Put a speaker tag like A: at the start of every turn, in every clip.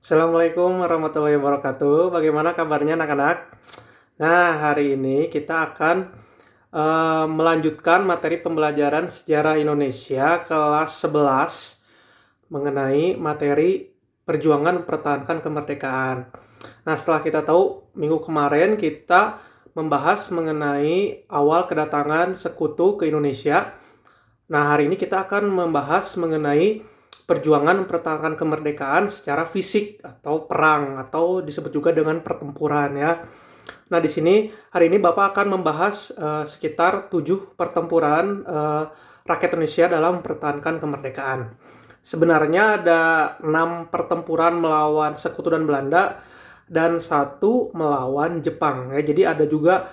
A: Assalamualaikum warahmatullahi wabarakatuh. Bagaimana kabarnya anak-anak? Nah, hari ini kita akan melanjutkan materi pembelajaran sejarah Indonesia kelas 11 mengenai materi perjuangan mempertahankan kemerdekaan. Nah, setelah kita tahu minggu kemarin kita membahas mengenai awal kedatangan sekutu ke Indonesia. Nah, hari ini kita akan membahas mengenai perjuangan mempertahankan kemerdekaan secara fisik atau perang atau disebut juga dengan pertempuran ya. Nah, di sini hari ini Bapak akan membahas sekitar 7 pertempuran rakyat Indonesia dalam mempertahankan kemerdekaan. Sebenarnya ada 6 pertempuran melawan Sekutu dan Belanda dan 1 melawan Jepang ya. Jadi ada juga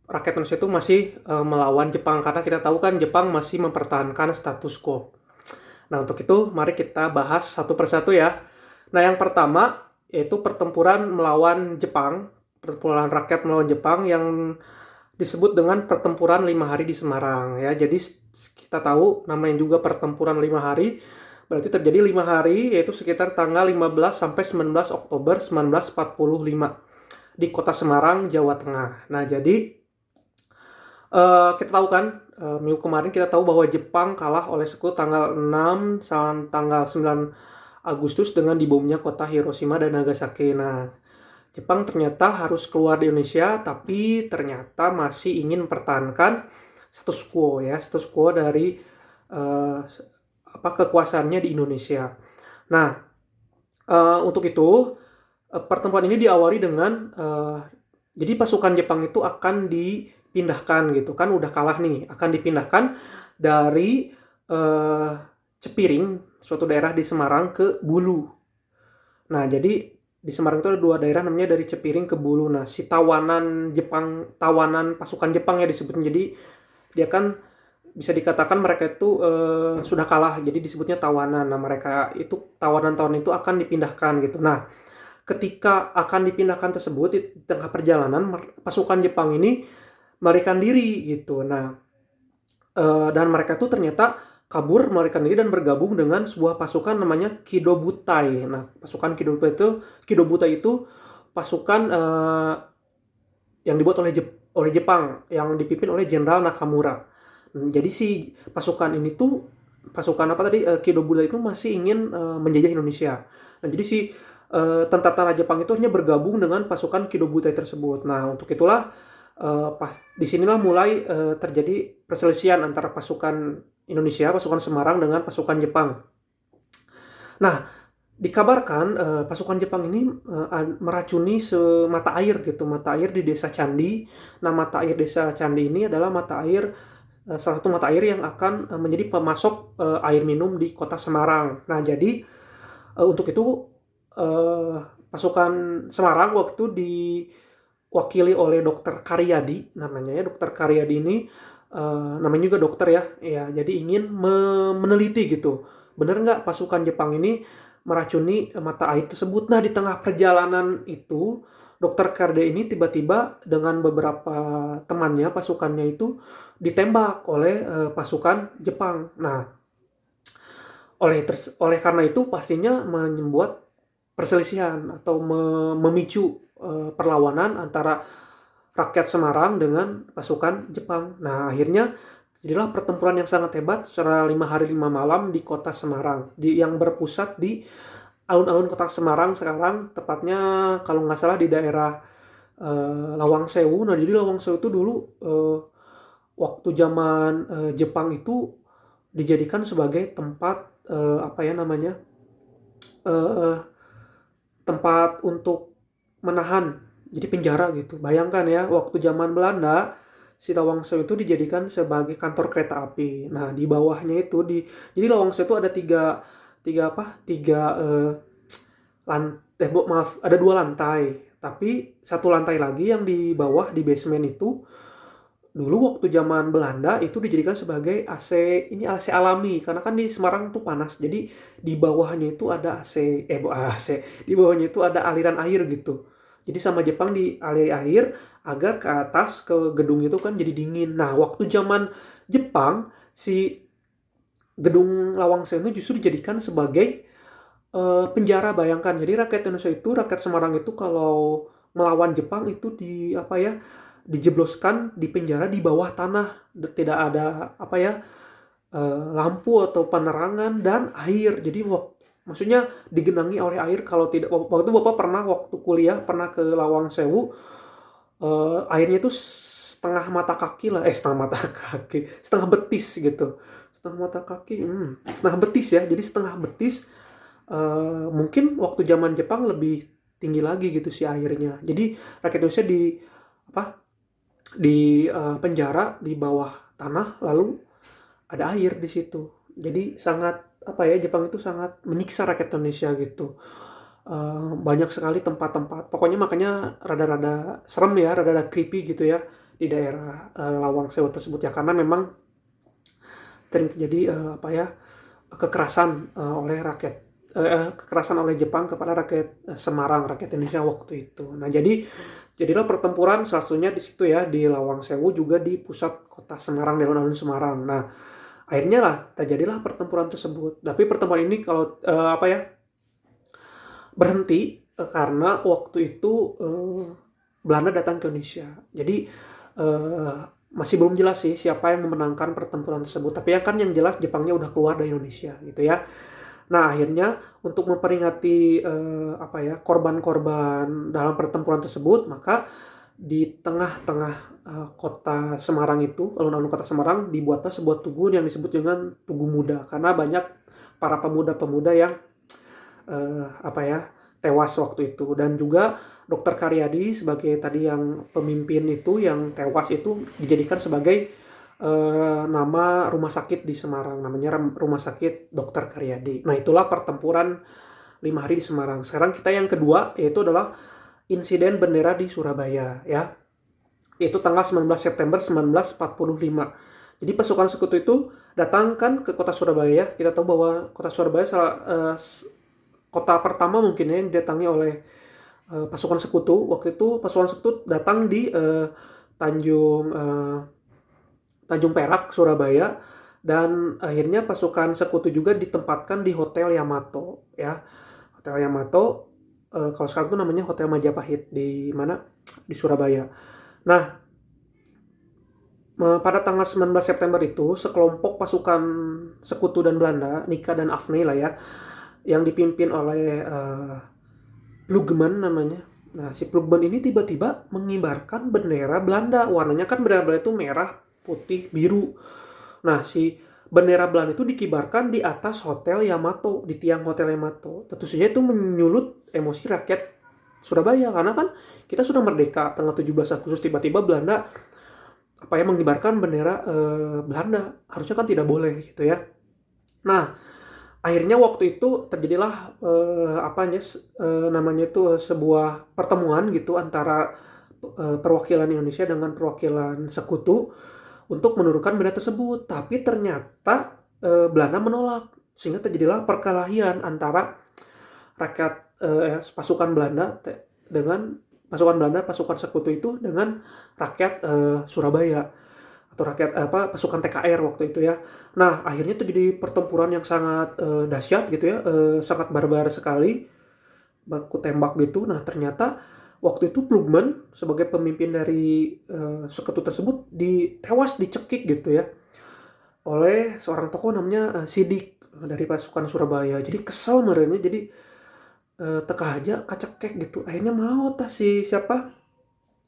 A: rakyat Indonesia itu masih melawan Jepang karena kita tahu kan Jepang masih mempertahankan status quo. Nah, untuk itu mari kita bahas satu persatu ya. Nah, yang pertama yaitu pertempuran melawan Jepang, pertempuran rakyat melawan Jepang yang disebut dengan pertempuran 5 hari di Semarang ya. Jadi kita tahu namanya juga pertempuran 5 hari, berarti terjadi 5 hari yaitu sekitar tanggal 15 sampai 19 Oktober 1945 di Kota Semarang, Jawa Tengah. Nah, jadi kita tahu kan minggu kemarin kita tahu bahwa Jepang kalah oleh Sekutu tanggal 6 sampai tanggal 9 Agustus dengan dibomnya kota Hiroshima dan Nagasaki. Nah, Jepang ternyata harus keluar di Indonesia, tapi ternyata masih ingin mempertahankan status quo ya, status quo dari kekuasaannya di Indonesia. Nah, untuk itu pertempuran ini diawali dengan jadi pasukan Jepang itu akan dipindahkan gitu kan, udah kalah nih, akan dipindahkan dari Cepiring, suatu daerah di Semarang, ke Bulu. Nah, jadi di Semarang itu ada 2 daerah namanya dari Cepiring ke Bulu. Nah, si tawanan Jepang, tawanan pasukan Jepang ya disebutnya. Jadi dia kan bisa dikatakan mereka itu sudah kalah, jadi disebutnya tawanan. Nah, mereka itu tawanan-tawanan itu akan dipindahkan gitu. Nah, ketika akan dipindahkan tersebut di tengah perjalanan pasukan Jepang ini melarikan diri gitu. Nah, dan mereka tuh ternyata kabur melarikan diri dan bergabung dengan sebuah pasukan namanya Kidobutai. Nah, pasukan Kidobutai itu pasukan yang dibuat oleh Jepang yang dipimpin oleh Jenderal Nakamura. Jadi si pasukan ini tuh pasukan Kidobutai itu masih ingin menjajah Indonesia. Nah, jadi si tentara Jepang itu hanya bergabung dengan pasukan Kidobutai tersebut. Nah, untuk itulah disinilah mulai terjadi perselisihan antara pasukan Indonesia, pasukan Semarang dengan pasukan Jepang. Nah, dikabarkan pasukan Jepang ini meracuni mata air gitu, mata air di Desa Candi. Nah, mata air Desa Candi ini adalah salah satu mata air yang akan menjadi pemasok air minum di Kota Semarang. Nah, jadi untuk itu pasukan Semarang waktu diwakili oleh Dokter Karyadi namanya ya. Dokter Karyadi ini namanya juga dokter ya, jadi ingin meneliti gitu, bener nggak pasukan Jepang ini meracuni mata air tersebut. Nah, di tengah perjalanan itu Dokter Karyadi ini tiba-tiba dengan beberapa temannya, pasukannya itu ditembak oleh pasukan Jepang. Nah, oleh karena itu pastinya membuat perselisihan atau memicu perlawanan antara rakyat Semarang dengan pasukan Jepang. Nah, akhirnya jadilah pertempuran yang sangat hebat secara 5 hari 5 malam di Kota Semarang, yang berpusat di alun-alun Kota Semarang sekarang, tepatnya kalau nggak salah di daerah Lawang Sewu. Nah, jadi Lawang Sewu itu dulu waktu zaman Jepang itu dijadikan sebagai tempat eh, tempat untuk menahan, jadi penjara gitu. Bayangkan ya, waktu zaman Belanda si Lawang Sewu itu dijadikan sebagai kantor kereta api. Nah, di bawahnya itu jadi Lawang Sewu itu ada tiga lantai, maaf, ada 2 lantai, tapi satu lantai lagi yang di bawah di basement itu dulu waktu zaman Belanda itu dijadikan sebagai AC, ini AC alami karena kan di Semarang tuh panas. Jadi di bawahnya itu ada di bawahnya itu ada aliran air gitu. Jadi sama Jepang dialiri air agar ke atas ke gedung itu kan jadi dingin. Nah, waktu zaman Jepang si gedung Lawang Sewu justru dijadikan sebagai penjara, bayangkan. Jadi rakyat Indonesia itu, rakyat Semarang itu kalau melawan Jepang itu dijebloskan di penjara di bawah tanah. Tidak ada lampu atau penerangan dan air. Jadi maksudnya digenangi oleh air. Kalau tidak, waktu itu Bapak pernah waktu kuliah pernah ke Lawang Sewu, airnya itu setengah mata kaki lah, setengah mata kaki, setengah betis gitu. Setengah mata kaki, setengah betis ya. Jadi setengah betis, mungkin waktu zaman Jepang lebih tinggi lagi gitu si airnya. Jadi rakyat Indonesia di penjara di bawah tanah, lalu ada air di situ. Jadi sangat Jepang itu sangat menyiksa rakyat Indonesia gitu. Banyak sekali tempat-tempat. Pokoknya makanya rada-rada serem ya, rada-rada creepy gitu ya di daerah Lawang Sewu tersebut ya, karena memang sering terjadi kekerasan oleh rakyat kekerasan oleh Jepang kepada rakyat Semarang, rakyat Indonesia waktu itu. Nah, jadilah pertempuran salah satunya di situ ya, di Lawang Sewu, juga di pusat kota Semarang, di alun-alun Semarang. Nah, akhirnya lah terjadilah pertempuran tersebut. Tapi pertempuran ini kalau berhenti karena waktu itu Belanda datang ke Indonesia. Jadi masih belum jelas sih siapa yang memenangkan pertempuran tersebut. Tapi yang jelas Jepangnya udah keluar dari Indonesia gitu ya. Nah, akhirnya untuk memperingati korban-korban dalam pertempuran tersebut, maka di tengah-tengah kota Semarang itu, alun-alun kota Semarang, dibuatlah sebuah tugu yang disebut dengan Tugu Muda, karena banyak para pemuda-pemuda yang tewas waktu itu. Dan juga Dr. Karyadi sebagai tadi yang pemimpin itu yang tewas itu dijadikan sebagai nama rumah sakit di Semarang, namanya Rumah Sakit Dr. Karyadi. Nah, itulah pertempuran 5 hari di Semarang. Sekarang kita yang kedua, yaitu adalah insiden bendera di Surabaya ya. Itu tanggal 19 September 1945. Jadi pasukan sekutu itu datang kan ke kota Surabaya. Kita tahu bahwa kota Surabaya kota pertama mungkin ya yang didatangi oleh pasukan sekutu. Waktu itu pasukan sekutu datang di Tanjung Perak, Surabaya, dan akhirnya pasukan sekutu juga ditempatkan di Hotel Yamato ya. Hotel Yamato kalau sekarang itu namanya Hotel Majapahit di mana? Di Surabaya. Nah, pada tanggal 19 September itu sekelompok pasukan sekutu dan Belanda, Nika dan Afne lah ya, yang dipimpin oleh Plugman namanya. Nah, si Plugman ini tiba-tiba mengibarkan bendera Belanda. Warnanya kan bendera Belanda itu merah, putih, biru. Nah, si bendera Belanda itu dikibarkan di atas Hotel Yamato, di tiang Hotel Yamato. Tentu saja itu menyulut emosi rakyat Surabaya, karena kan kita sudah merdeka tanggal 17 Agustus, tiba-tiba Belanda mengibarkan bendera Belanda. Harusnya kan tidak boleh gitu ya. Nah, akhirnya waktu itu terjadilah sebuah pertemuan gitu antara perwakilan Indonesia dengan perwakilan sekutu untuk menurunkan bendera tersebut. Tapi ternyata Belanda menolak, sehingga terjadilah perkelahian antara pasukan Belanda dengan pasukan sekutu itu dengan rakyat Surabaya atau pasukan TKR waktu itu ya. Nah, akhirnya terjadi pertempuran yang sangat dahsyat gitu ya, sangat barbar sekali, baku tembak gitu. Nah, ternyata waktu itu Plugman sebagai pemimpin dari sekutu tersebut tewas dicekik gitu ya oleh seorang tokoh namanya Sidik dari pasukan Surabaya. Jadi kesal merenya, jadi teka aja kacekek gitu. Akhirnya mau si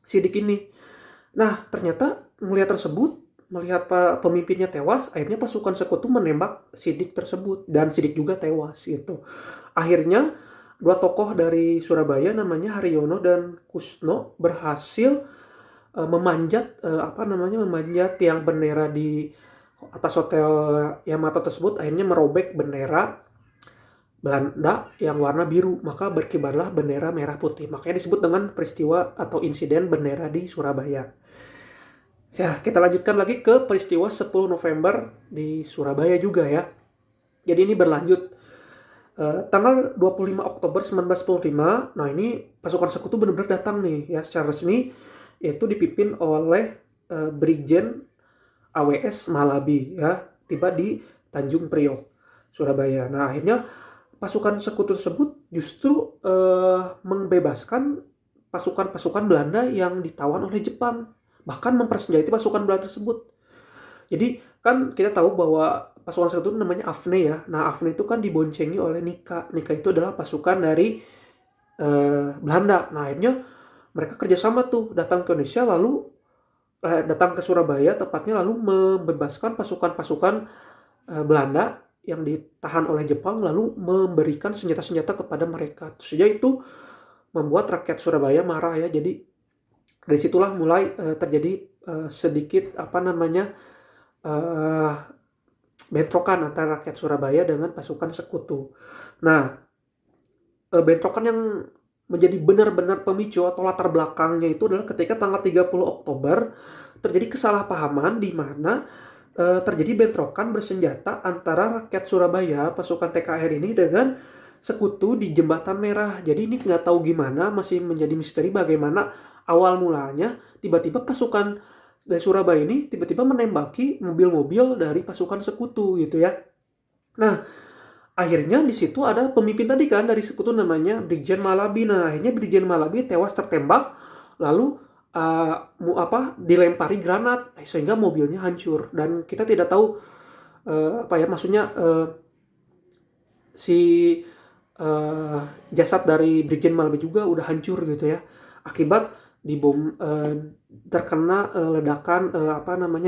A: Sidik ini. Nah, ternyata melihat pemimpinnya tewas, akhirnya pasukan sekutu menembak Sidik tersebut dan Sidik juga tewas gitu. Akhirnya dua tokoh dari Surabaya namanya Haryono dan Kusno berhasil memanjat tiang bendera di atas Hotel Yamato tersebut. Akhirnya merobek bendera Belanda yang warna biru, maka berkibarlah bendera merah putih. Makanya disebut dengan peristiwa atau insiden bendera di Surabaya. Ya, kita lanjutkan lagi ke peristiwa 10 November di Surabaya juga ya. Jadi ini berlanjut. Tanggal 25 Oktober 1945, nah ini pasukan sekutu benar-benar datang nih ya secara resmi, yaitu dipimpin oleh Brigjen AWS Malabi ya, tiba di Tanjung Priok, Surabaya. Nah, akhirnya pasukan sekutu tersebut justru membebaskan pasukan-pasukan Belanda yang ditawan oleh Jepang, bahkan mempersenjatai pasukan Belanda tersebut. Jadi kan kita tahu bahwa pasukan sekutu namanya AFNE ya. Nah, AFNE itu kan diboncengi oleh Nika. Nika itu adalah pasukan dari Belanda. Nah, akhirnya mereka kerjasama tuh datang ke Indonesia, lalu datang ke Surabaya tepatnya, lalu membebaskan pasukan-pasukan Belanda yang ditahan oleh Jepang, lalu memberikan senjata-senjata kepada mereka. Terus saja itu membuat rakyat Surabaya marah ya. Jadi dari situlah mulai terjadi sedikit bentrokan antara rakyat Surabaya dengan pasukan sekutu. Nah, bentrokan yang menjadi benar-benar pemicu atau latar belakangnya itu adalah ketika tanggal 30 Oktober terjadi kesalahpahaman di mana terjadi bentrokan bersenjata antara rakyat Surabaya, pasukan TKR ini, dengan sekutu di Jembatan Merah. Jadi ini nggak tahu gimana, masih menjadi misteri bagaimana awal mulanya tiba-tiba pasukan dari Surabaya ini tiba-tiba menembaki mobil-mobil dari pasukan sekutu gitu ya. Nah, akhirnya di situ ada pemimpin tadi kan dari sekutu namanya Brigjen Malabi. Nah, akhirnya Brigjen Malabi tewas tertembak, lalu dilempari granat sehingga mobilnya hancur, dan kita tidak tahu maksudnya si jasad dari Brigjen Malabi juga udah hancur gitu ya, akibat dibom terkena ledakan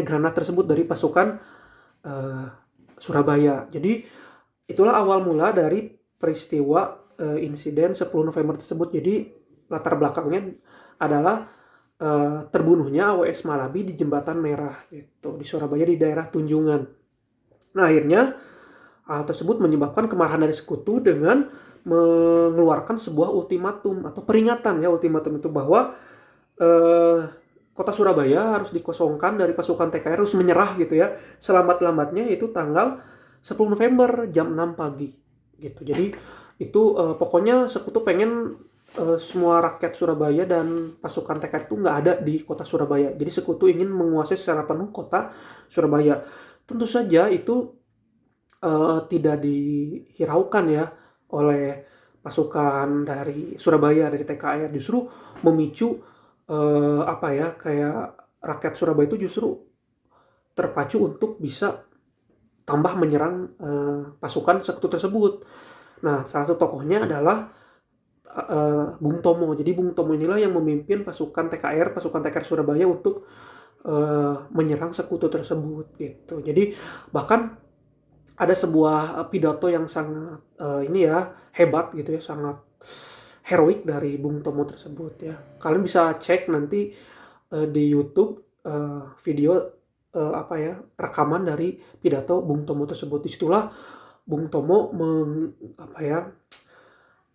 A: granat tersebut dari pasukan Surabaya. Jadi itulah awal mula dari peristiwa insiden 10 November tersebut. Jadi latar belakangnya adalah terbunuhnya AWS Malabi di Jembatan Merah gitu, di Surabaya di daerah Tunjungan. Nah, akhirnya hal tersebut menyebabkan kemarahan dari sekutu dengan mengeluarkan sebuah ultimatum atau peringatan ya. Ultimatum itu bahwa kota Surabaya harus dikosongkan dari pasukan TKR, harus menyerah gitu ya. Selambat-lambatnya itu tanggal 10 November jam 6 pagi gitu. Jadi itu pokoknya sekutu pengen semua rakyat Surabaya dan pasukan TKR itu nggak ada di kota Surabaya. Jadi sekutu ingin menguasai secara penuh kota Surabaya. Tentu saja itu tidak dihiraukan ya oleh pasukan dari Surabaya, dari TKR. Justru memicu kayak rakyat Surabaya itu justru terpacu untuk bisa tambah menyerang pasukan sekutu tersebut. Nah, salah satu tokohnya adalah Bung Tomo. Jadi Bung Tomo inilah yang memimpin pasukan TKR Surabaya untuk menyerang sekutu tersebut gitu. Jadi bahkan ada sebuah pidato yang sangat hebat gitu ya, sangat heroik dari Bung Tomo tersebut ya. Kalian bisa cek nanti di YouTube video rekaman dari pidato Bung Tomo tersebut. Disitulah Bung Tomo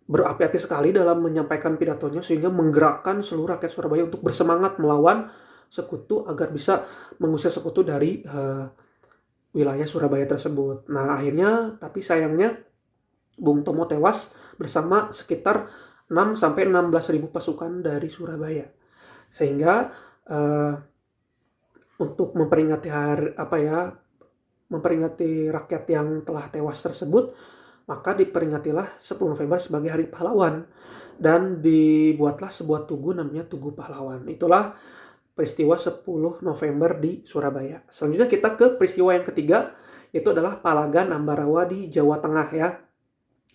A: berapi-api sekali dalam menyampaikan pidatonya sehingga menggerakkan seluruh rakyat Surabaya untuk bersemangat melawan sekutu agar bisa mengusir sekutu dari wilayah Surabaya tersebut. Nah, akhirnya tapi sayangnya Bung Tomo tewas bersama sekitar 6 sampai 16.000 pasukan dari Surabaya. Sehingga untuk memperingati memperingati rakyat yang telah tewas tersebut, maka diperingatilah 10 November sebagai Hari Pahlawan dan dibuatlah sebuah tugu namanya Tugu Pahlawan. Itulah peristiwa 10 November di Surabaya. Selanjutnya kita ke peristiwa yang ketiga, yaitu adalah Palagan Ambarawa di Jawa Tengah ya.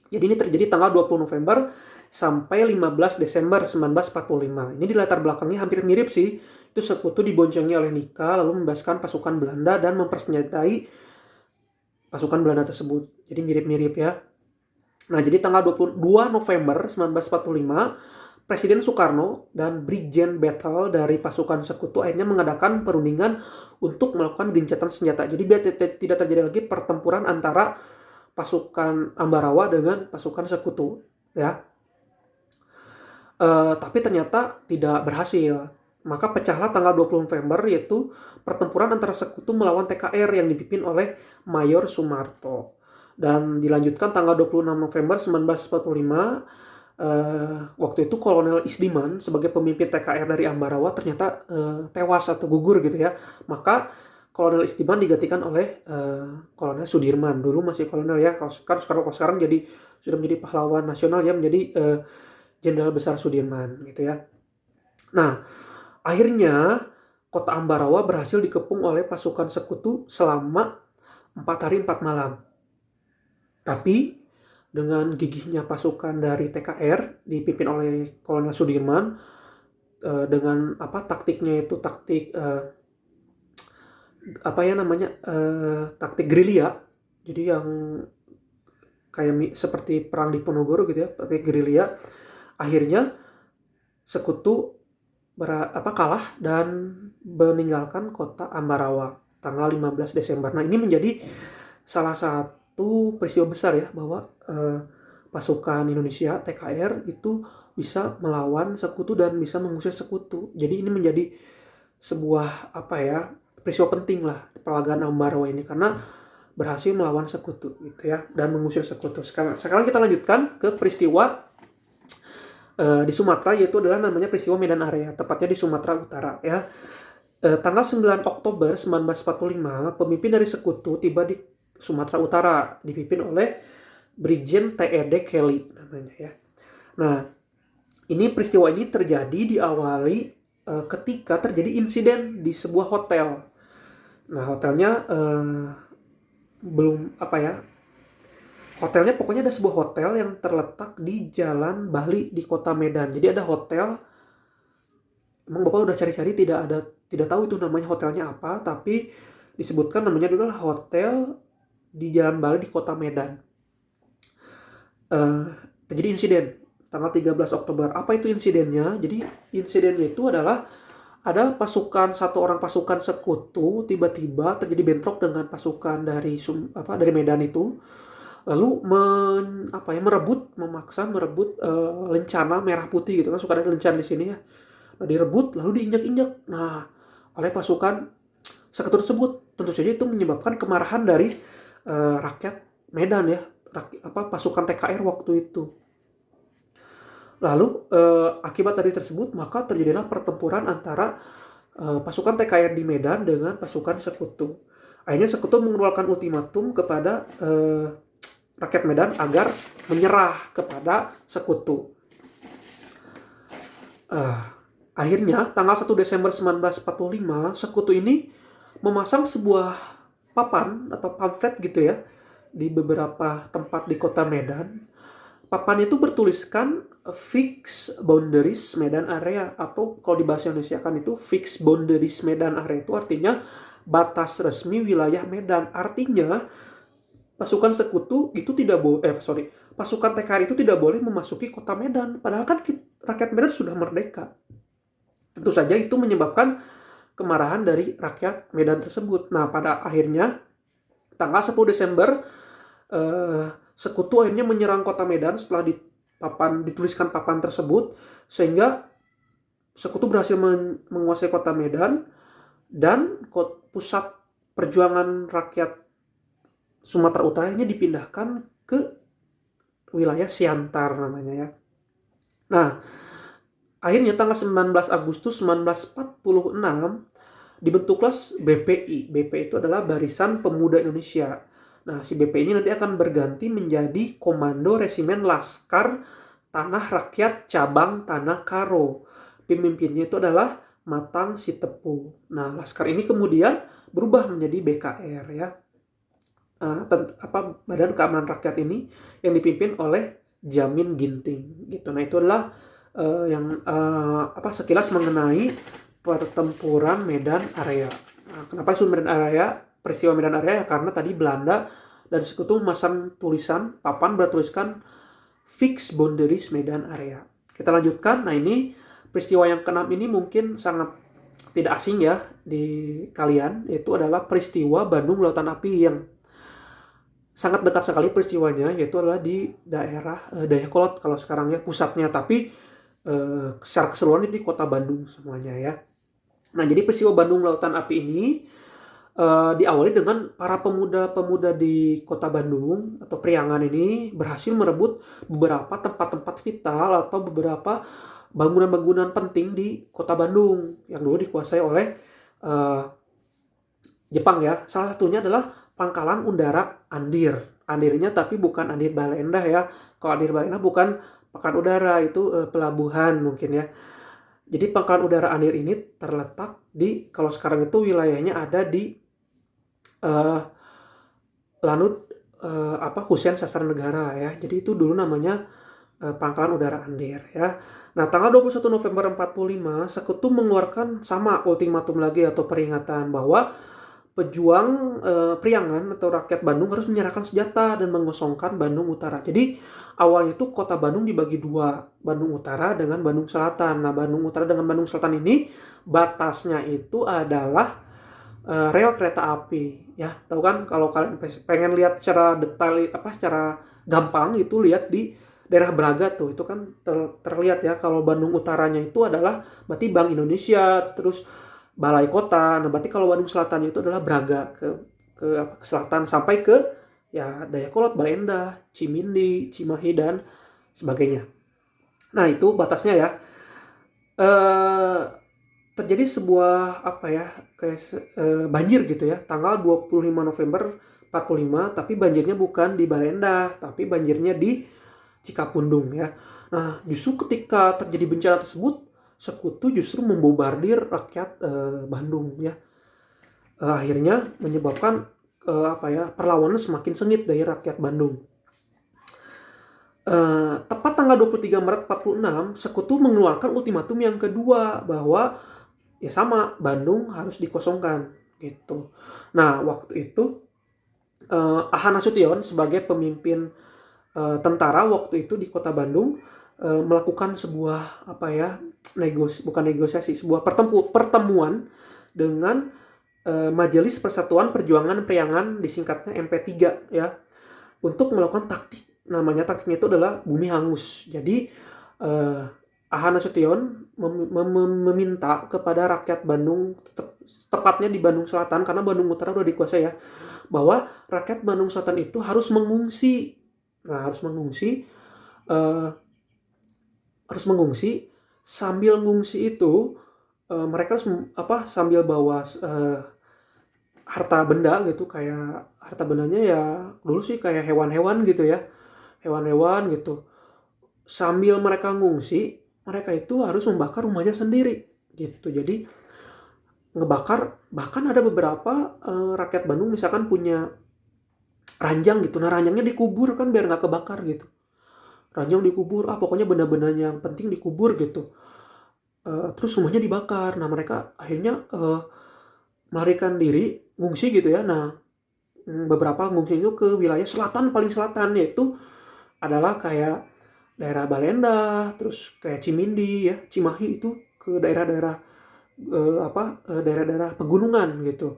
A: Jadi ini terjadi tanggal 20 November sampai 15 Desember 1945. Ini di latar belakangnya hampir mirip sih. Itu sekutu diboncengi oleh Nika lalu membebaskan pasukan Belanda dan mempersenjatai pasukan Belanda tersebut. Jadi mirip-mirip ya. Nah, jadi tanggal 22 November 1945, Presiden Soekarno dan Brigjen Bethel dari pasukan sekutu akhirnya mengadakan perundingan untuk melakukan gencatan senjata. Jadi biar tidak terjadi lagi pertempuran antara pasukan Ambarawa dengan pasukan sekutu ya. Tapi ternyata tidak berhasil. Maka pecahlah tanggal 20 November, yaitu pertempuran antara sekutu melawan TKR yang dipimpin oleh Mayor Sumarto. Dan dilanjutkan tanggal 26 November 1945, waktu itu Kolonel Isdiman sebagai pemimpin TKR dari Ambarawa ternyata tewas atau gugur gitu ya. Maka Kolonel Istiman digantikan oleh Kolonel Sudirman. Dulu masih kolonel ya, kalau sekarang jadi sudah menjadi pahlawan nasional ya, menjadi Jenderal Besar Sudirman gitu ya. Nah, akhirnya kota Ambarawa berhasil dikepung oleh pasukan sekutu selama 4 hari 4 malam. Tapi dengan gigihnya pasukan dari TKR dipimpin oleh Kolonel Sudirman, dengan taktiknya itu taktik taktik gerilya. Jadi yang kayak seperti perang di Ponorogo gitu ya, taktik gerilya. Akhirnya sekutu kalah dan meninggalkan kota Ambarawa tanggal 15 Desember. Nah, ini menjadi salah satu peristiwa besar ya, bahwa pasukan Indonesia TKR itu bisa melawan sekutu dan bisa mengusir sekutu. Jadi ini menjadi sebuah peristiwa penting lah pelagaan Ambarawa ini, karena berhasil melawan sekutu gitu ya, dan mengusir sekutu. Sekarang kita lanjutkan ke peristiwa di Sumatera, yaitu adalah namanya peristiwa Medan Area, tepatnya di Sumatera Utara ya. Tanggal 9 Oktober 1945, pemimpin dari sekutu tiba di Sumatera Utara, dipimpin oleh Brigjen T.E.D. Kelly namanya ya. Nah, peristiwa ini terjadi diawali ketika terjadi insiden di sebuah hotel. Nah, hotelnya hotelnya pokoknya ada sebuah hotel yang terletak di Jalan Bali di Kota Medan. Jadi ada hotel, emang Bapak udah cari-cari tidak tahu itu namanya hotelnya apa, tapi disebutkan namanya adalah hotel di Jalan Bali di Kota Medan. Terjadi insiden tanggal 13 Oktober. Apa itu insidennya? Jadi insidennya itu adalah ada satu orang pasukan sekutu tiba-tiba terjadi bentrok dengan pasukan dari Medan itu, lalu memaksa merebut lencana merah putih gitu kan, suka ada lencana di sini ya. Nah, direbut lalu diinjak-injak oleh pasukan sekutu tersebut. Tentu saja itu menyebabkan kemarahan dari rakyat Medan ya, pasukan TKR waktu itu. Lalu akibat dari tersebut maka terjadilah pertempuran antara pasukan TKR di Medan dengan pasukan sekutu. Akhirnya sekutu mengeluarkan ultimatum kepada rakyat Medan agar menyerah kepada sekutu. Akhirnya tanggal 1 Desember 1945, sekutu ini memasang sebuah papan atau pamflet gitu ya di beberapa tempat di kota Medan. Papan itu bertuliskan Fixed Boundaries Medan Area, atau kalau di bahasa Indonesia kan itu Fixed Boundaries Medan Area, itu artinya batas resmi wilayah Medan. Artinya pasukan sekutu itu pasukan TKR itu tidak boleh memasuki kota Medan, padahal kan rakyat Medan sudah merdeka. Tentu saja itu menyebabkan kemarahan dari rakyat Medan tersebut. Nah, pada akhirnya tanggal 10 Desember sekutu akhirnya menyerang kota Medan setelah dituliskan papan tersebut, sehingga sekutu berhasil menguasai kota Medan dan pusat perjuangan rakyat Sumatera Utaranya dipindahkan ke wilayah Siantar namanya ya. Nah, akhirnya tanggal 19 Agustus 1946 dibentuklah BPI. BPI itu adalah Barisan Pemuda Indonesia. Nah, si BPI ini nanti akan berganti menjadi Komando Resimen Laskar Tanah Rakyat Cabang Tanah Karo. Pemimpinnya itu adalah Matang Sitepu. Nah, Laskar ini kemudian berubah menjadi BKR ya. Badan Keamanan Rakyat ini yang dipimpin oleh Jamin Ginting gitu. Nah, itu adalah sekilas mengenai pertempuran Medan Area. Nah, kenapa disebut Medan Area? Peristiwa Medan Area ya karena tadi Belanda dan sekutu memasang tulisan papan bertuliskan Fixed Boundaries Medan Area. Kita lanjutkan. Nah, ini peristiwa yang keenam ini mungkin sangat tidak asing ya di kalian, yaitu adalah peristiwa Bandung Lautan Api yang sangat dekat sekali peristiwanya, yaitu adalah di daerah Dayakolot kalau sekarang ya pusatnya, tapi secara keseluruhan di kota Bandung semuanya ya. Nah, jadi peristiwa Bandung Lautan Api ini diawali dengan para pemuda-pemuda di kota Bandung atau Priangan ini berhasil merebut beberapa tempat-tempat vital atau beberapa bangunan-bangunan penting di kota Bandung yang dulu dikuasai oleh Jepang ya. Salah satunya adalah Pangkalan Udara Andir. Andirnya tapi bukan Andir Baleendah ya. Kalau Andir Baleendah bukan pakan udara, itu pelabuhan mungkin ya. Jadi Pangkalan Udara Andir ini terletak di, kalau sekarang itu wilayahnya ada di eh, Lanut Hussein Sastra ya. Jadi itu dulu namanya Pangkalan Udara Andir ya. Nah, tanggal 21 November 45, Sekutu mengeluarkan sama ultimatum lagi atau peringatan bahwa pejuang Priangan atau rakyat Bandung harus menyerahkan senjata dan mengosongkan Bandung Utara. Jadi awalnya itu kota Bandung dibagi dua, Bandung Utara dengan Bandung Selatan. Nah, Bandung Utara dengan Bandung Selatan ini batasnya itu adalah rel kereta api ya. Tahu kan, kalau kalian pengen lihat secara detail secara gampang itu lihat di daerah Braga tuh, itu kan terlihat ya kalau Bandung Utaranya itu adalah berarti Bank Indonesia, terus Balai Kota. Nah, berarti kalau Bandung Selatannya itu adalah Braga ke selatan sampai ke ya Dayakolot, Baleendah, Cimindi, Cimahi dan sebagainya. Nah, itu batasnya ya. Eh Terjadi sebuah kayak banjir gitu ya tanggal 25 November 45, tapi banjirnya bukan di Baleendah tapi banjirnya di Cikapundung ya. Nah, justru ketika terjadi bencana tersebut, Sekutu justru membombardir rakyat Bandung ya. Akhirnya menyebabkan perlawanan semakin sengit dari rakyat Bandung. Tepat tanggal 23 Maret 46, Sekutu mengeluarkan ultimatum yang kedua bahwa ya sama, Bandung harus dikosongkan gitu. Nah, waktu itu Aha Nasution sebagai pemimpin tentara waktu itu di kota Bandung melakukan sebuah bukan negosiasi, sebuah pertemuan dengan Majelis Persatuan Perjuangan Priangan, disingkatnya MP3 ya, untuk melakukan taktiknya itu adalah bumi hangus. Jadi Aha Nasution meminta kepada rakyat Bandung, tepatnya di Bandung Selatan karena Bandung Utara udah dikuasai ya, bahwa rakyat Bandung Selatan itu harus mengungsi. Nah, harus mengungsi. Sambil ngungsi itu mereka harus sambil bawa harta benda gitu, kayak harta bendanya ya dulu sih kayak hewan-hewan gitu ya, hewan-hewan gitu. Sambil mereka ngungsi, mereka itu harus membakar rumahnya sendiri gitu. Jadi ngebakar, bahkan ada beberapa rakyat Bandung misalkan punya ranjang gitu, nah ranjangnya dikubur kan biar nggak kebakar gitu. Ranjang dikubur, pokoknya benda-benda yang penting dikubur gitu. Terus rumahnya dibakar. Nah, mereka akhirnya melarikan diri, ngungsi gitu ya. Nah, beberapa ngungsi itu ke wilayah selatan, paling selatan, yaitu adalah kayak daerah Baleendah, terus kayak Cimindi ya, Cimahi, itu ke daerah-daerah daerah-daerah pegunungan gitu.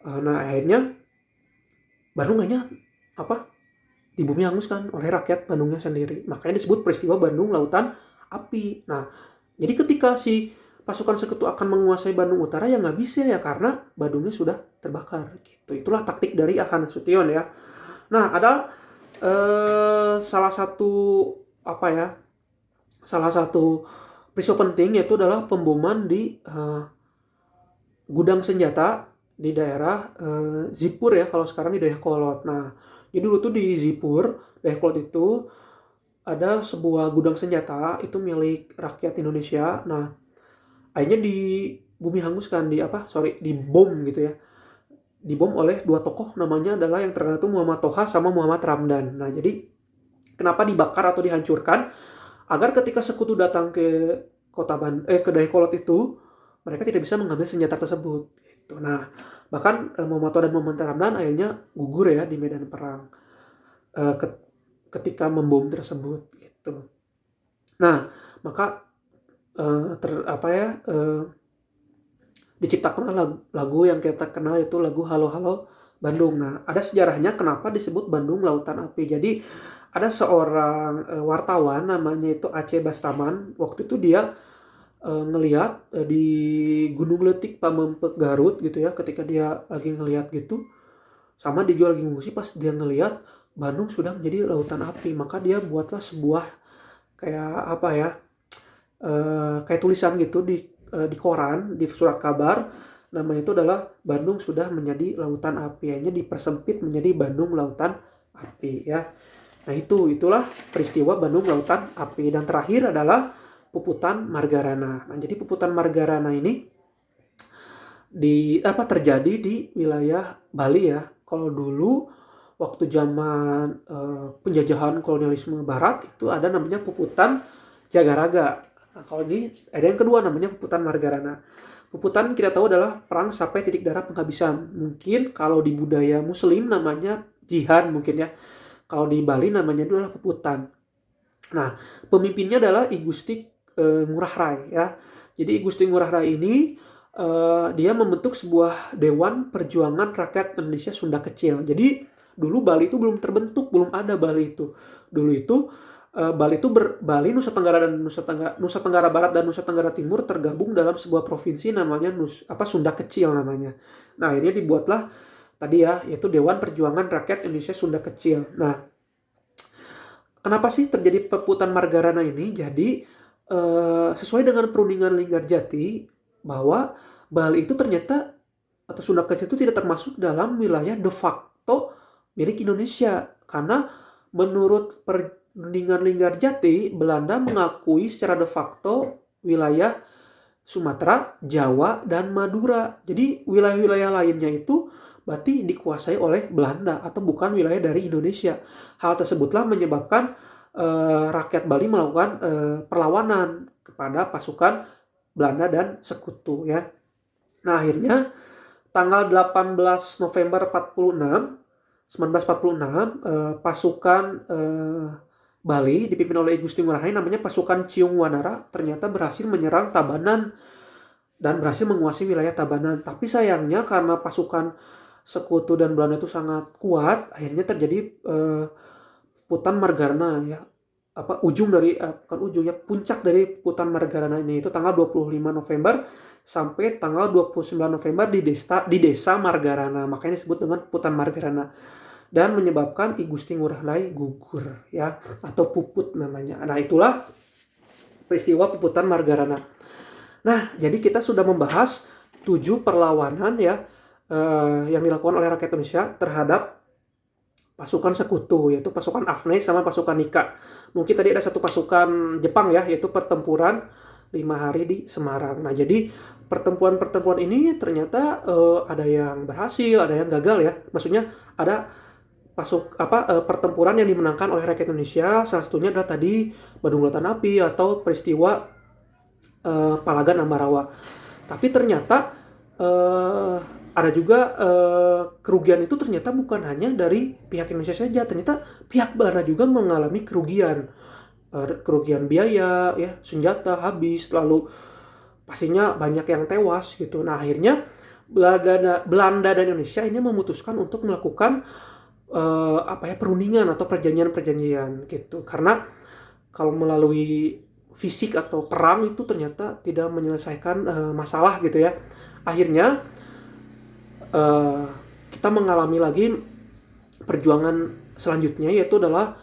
A: Nah, akhirnya Bandung hanya di bumi hanguskan oleh rakyat Bandungnya sendiri. Makanya disebut peristiwa Bandung Lautan Api. Nah, jadi ketika si pasukan Sekutu akan menguasai Bandung Utara ya nggak bisa ya, karena Bandungnya sudah terbakar gitu. Itulah taktik dari Aha Nasution ya. Nah, ada salah satu peristiwa penting, yaitu adalah pemboman di gudang senjata di daerah Zipur ya, kalau sekarang di Dayakolot. Nah, jadi dulu tuh di Zipur, Dayakolot itu ada sebuah gudang senjata itu milik rakyat Indonesia. Nah, akhirnya di bumi hanguskan, dibom gitu ya. Dibom oleh dua tokoh, namanya adalah yang terkenal itu Muhammad Toha sama Muhammad Ramdan. Nah, jadi kenapa dibakar atau dihancurkan? Agar ketika Sekutu datang ke ke Dayakolot itu, mereka tidak bisa mengambil senjata tersebut gitu. Nah, bahkan Muhammad Toha dan Muhammad Ramdan akhirnya gugur ya di medan perang ketika membom tersebut gitu. Nah, maka diciptakan lagu yang kita kenal, itu lagu Halo Halo Bandung. Nah, ada sejarahnya kenapa disebut Bandung Lautan Api. Jadi ada seorang wartawan namanya itu Aceh Bastaman. Waktu itu dia ngelihat di Gunung Letik Pamempek Garut gitu ya, ketika dia lagi ngelihat gitu, sama dia lagi ngungsi, pas dia ngelihat Bandung sudah menjadi lautan api, maka dia buatlah sebuah kayak kayak tulisan gitu di koran, di surat kabar, namanya itu adalah Bandung sudah menjadi lautan api, hanya dipersempit menjadi Bandung Lautan Api ya. Nah itulah peristiwa Bandung Lautan Api. Dan terakhir adalah Puputan Margarana. Nah jadi Puputan Margarana ini terjadi di wilayah Bali ya. Kalau dulu waktu zaman penjajahan kolonialisme Barat itu ada namanya Puputan Jagaraga. Nah, kalau ini ada yang kedua namanya Puputan Margarana. Puputan kita tahu adalah perang sampai titik darah penghabisan. Mungkin kalau di budaya Muslim namanya jihad mungkin ya. Kalau di Bali namanya itu adalah Puputan. Nah, pemimpinnya adalah I Gusti Ngurah Rai ya. Jadi I Gusti Ngurah Rai ini dia membentuk sebuah Dewan Perjuangan Rakyat Indonesia Sunda Kecil. Jadi dulu Bali itu belum terbentuk, belum ada Bali itu. Dulu itu Bali, Nusa Tenggara dan Nusa Tenggara Barat dan Nusa Tenggara Timur tergabung dalam sebuah provinsi namanya Sunda Kecil namanya. Nah, akhirnya dibuatlah tadi ya, yaitu Dewan Perjuangan Rakyat Indonesia Sunda Kecil. Nah, kenapa sih terjadi Puputan Margarana ini? Jadi sesuai dengan perundingan Linggarjati bahwa Bali itu ternyata atau Sunda Kecil itu tidak termasuk dalam wilayah de facto milik Indonesia, karena menurut perundingan Linggarjati Belanda mengakui secara de facto wilayah Sumatera, Jawa, dan Madura. Jadi wilayah-wilayah lainnya itu berarti dikuasai oleh Belanda atau bukan wilayah dari Indonesia. Hal tersebutlah menyebabkan rakyat Bali melakukan perlawanan kepada pasukan Belanda dan sekutu ya. Nah, akhirnya tanggal 18 November 1946 pasukan Bali dipimpin oleh Gusti Ngurah Rai namanya pasukan Ciung Wanara ternyata berhasil menyerang Tabanan dan berhasil menguasai wilayah Tabanan. Tapi sayangnya karena pasukan sekutu dan Belanda itu sangat kuat, akhirnya terjadi Puputan Margarana ya. Puncak dari Puputan Margarana ini itu tanggal 25 November sampai tanggal 29 November di desa Margarana. Makanya disebut dengan Puputan Margarana. Dan menyebabkan I Gusti Ngurah Rai gugur ya, atau puput namanya. Nah, itulah peristiwa Puputan Margarana. Nah, jadi kita sudah membahas 7 perlawanan ya yang dilakukan oleh rakyat Indonesia terhadap pasukan sekutu, yaitu pasukan Afne sama pasukan Nika. Mungkin tadi ada satu pasukan Jepang ya, yaitu pertempuran 5 hari di Semarang. Nah, jadi pertempuran-pertempuran ini ternyata ada yang berhasil, ada yang gagal ya. Maksudnya ada pertempuran yang dimenangkan oleh rakyat Indonesia. Salah satunya adalah tadi Bandung Lautan Api atau peristiwa Palagan Ambarawa. Tapi ternyata ada juga kerugian itu ternyata bukan hanya dari pihak Indonesia saja, ternyata pihak Belanda juga mengalami kerugian biaya ya, senjata habis, lalu pastinya banyak yang tewas gitu. Nah, akhirnya Belanda dan Indonesia ini memutuskan untuk melakukan perundingan atau perjanjian gitu, karena kalau melalui fisik atau perang itu ternyata tidak menyelesaikan masalah gitu ya. Akhirnya kita mengalami lagi perjuangan selanjutnya, yaitu adalah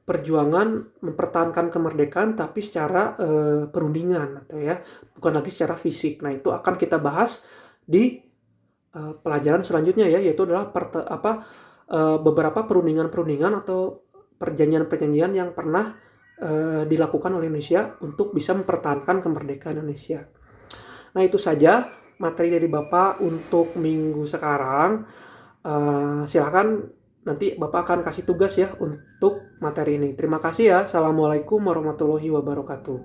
A: perjuangan mempertahankan kemerdekaan tapi secara perundingan atau ya, bukan lagi secara fisik. Nah, itu akan kita bahas di pelajaran selanjutnya ya, yaitu adalah beberapa perundingan atau perjanjian-perjanjian yang pernah dilakukan oleh Indonesia untuk bisa mempertahankan kemerdekaan Indonesia. Nah, itu saja materi dari Bapak untuk minggu sekarang. Silakan nanti Bapak akan kasih tugas ya untuk materi ini. Terima kasih ya. Assalamualaikum warahmatullahi wabarakatuh.